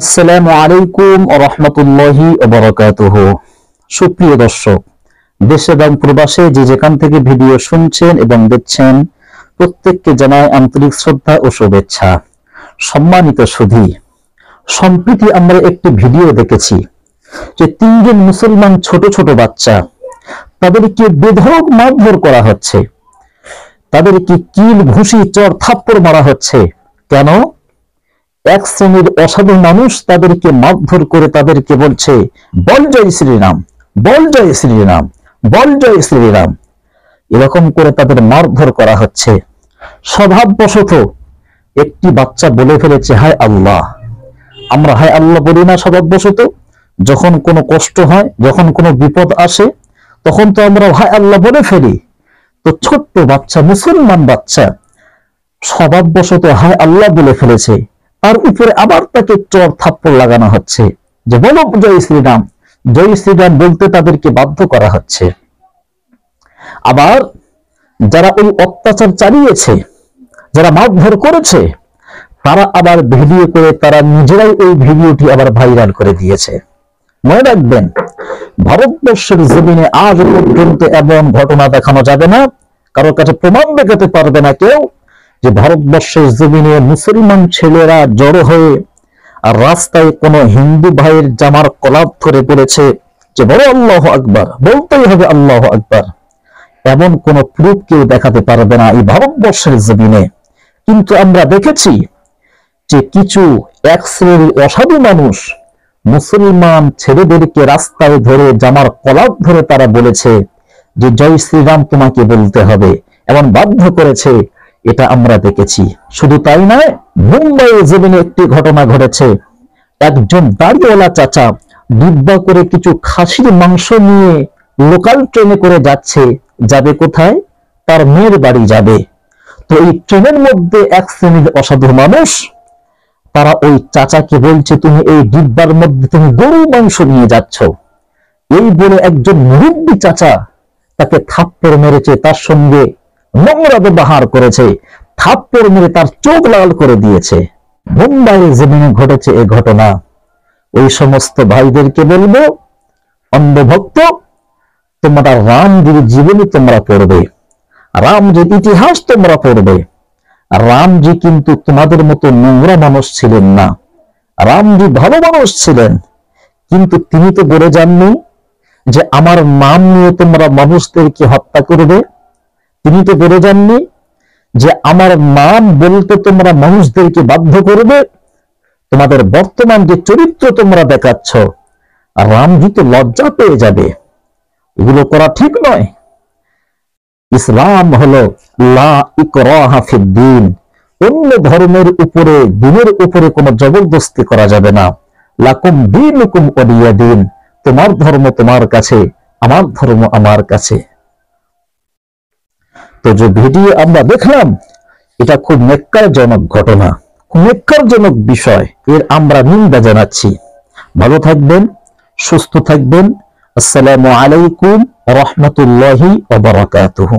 আসসালামু আলাইকুম ওয়া রাহমাতুল্লাহি ওয়া বারাকাতুহু। সুপ্রিয় দর্শক, দেশে এবং প্রবাসে যে যেখান থেকে ভিডিও শুনছেন এবং দেখছেন, প্রত্যেককে জানাই আন্তরিক শ্রদ্ধা ও শুভেচ্ছা। সম্মানিত সুধী, সম্প্রতি আমরা একটি ভিডিও দেখেছি যে তিনজন মুসলমান ছোট ছোট বাচ্চা, তাদেরকে বেধড়ক মারধর করা হচ্ছে, তাদেরকে কিল ঘুষি চর থাপ্পড় মারা হচ্ছে। কেন? এক শ্রেণীর অসাধু মানুষ তাদেরকে মারধর করে তাদেরকে বলছে, বল জয় শ্রীরাম, বল জয় শ্রীরাম, বল জয় শ্রীরাম। এরকম করে তাদের মারধর করা হচ্ছে। স্বভাববশত একটি বাচ্চা বলে ফেলেছে, হায় আল্লাহ। আমরা হায় আল্লাহ বলি না স্বভাববশত? যখন কোনো কষ্ট হয়, যখন কোনো বিপদ আসে, তখন তো আমরা হায় আল্লাহ বলে ফেলি। তো ছোট্ট বাচ্চা, মুসলমান বাচ্চা, স্বভাববশত হায় আল্লাহ বলে ফেলেছে। তার উপরে আবার তাকে চর থাপ্পড় লাগানো হচ্ছে যে বলো জয় শ্রীরাম, জয় শ্রীরাম বলতে তাদেরকে বাধ্য করা হচ্ছে। আবার যারা ওই অত্যাচার চালিয়েছে, যারা মারধর করেছে, তারা আবার ভিডিও করে তারা নিজেরাই ওই ভিডিওটি আবার ভাইরাল করে দিয়েছে। মনে রাখবেন, ভারতবর্ষের জমিনে আজ পর্যন্ত এমন ঘটনা দেখানো যাবে না, কারোর কাছে প্রমাণ দেখাতে পারবে না কেউ যে ভারতবর্ষের জমিনে মুসলমান ছেলেরা জড়ো হয়ে আর রাস্তায় কোনো হিন্দু ভাইয়ের জামার কলাপ ধরে পড়েছে যে বড় আল্লাহু আকবার, বলতেই হবে আল্লাহু আকবার। এমন কোন প্রুফ কেউ দেখাতে পারবে না এই ভারতবর্ষের জমিনে। কিন্তু আমরা দেখেছি যে কিছু এক শ্রেণীর অসাধু মানুষ মুসলমান ছেলেদেরকে রাস্তায় ধরে জামার কলাপ ধরে তারা বলেছে যে জয় শ্রীরাম তোমাকে বলতে হবে, এমন বাধ্য করেছে। এটা আমরা দেখেছি। শুধু তাই নয়, মুম্বাইয়ের জমিনে একটি ঘটনা ঘটেছে। একজন দাড়িওয়ালা চাচা ডিব্বা করে কিছু খাসির মাংস নিয়ে লোকাল ট্রেনে করে যাচ্ছে। যাবে কোথায়? তার মেয়ের বাড়ি যাবে। তো এই ট্রেনের মধ্যে এক শ্রেণীর অসাধু মানুষ, তারা ওই চাচাকে বলছে, তুমি এই ডিব্বার মধ্যে তুমি গরু মাংস নিয়ে যাচ্ছ। এই বলে একজন মুরব্বী চাচা তাকে থাপ্পড় মেরেছে, তার সঙ্গে নোংরা ব্যবহার করেছে, থাপ্পড় মেরে তার চোখ লাল করে দিয়েছে। মুম্বাইয়ের জমিনে ঘটেছে এই ঘটনা। ওই সমস্ত ভাইদেরকে বলবো, অন্ধভক্ত, তোমরা রামজির জীবনী তোমরা পড়বে, রামজির ইতিহাস তোমরা পড়বে। রামজি কিন্তু তোমাদের মতো নোংরা মানুষ ছিলেন না। রামজি ভালো মানুষ ছিলেন, কিন্তু তিনি তো বলে যাননি যে আমার নাম নিয়ে তোমরা মানুষদেরকে হত্যা করবে। তিনি তো বলে যাননি যে আমার নাম বলতে তোমরা মানুষদেরকে বাধ্য করবে। তোমাদের বর্তমান যে চরিত্র তোমরা দেখাচ্ছ, রামজি তো লজ্জা পেয়ে যাবে। এগুলো করা ঠিক নয়। ইসলাম হলো লা ইকরাহা ফিদ্দিন। অন্য ধর্মের উপরে, দিনের উপরে কোনো জবরদস্তি করা যাবে না। লাকুম দীনুকুম ওয়ালিয়া দীন। তোমার ধর্ম তোমার কাছে, আমার ধর্ম আমার কাছে। তো যে ভিডিও আমরা দেখলাম, এটা খুব নেক্কারজনক ঘটনা, খুব নেক্কারজনক বিষয়। এর আমরা নিন্দা জানাচ্ছি। ভালো থাকবেন, সুস্থ থাকবেন। আসসালামু আলাইকুম ওয়া রাহমাতুল্লাহি ওয়া বারাকাতুহু।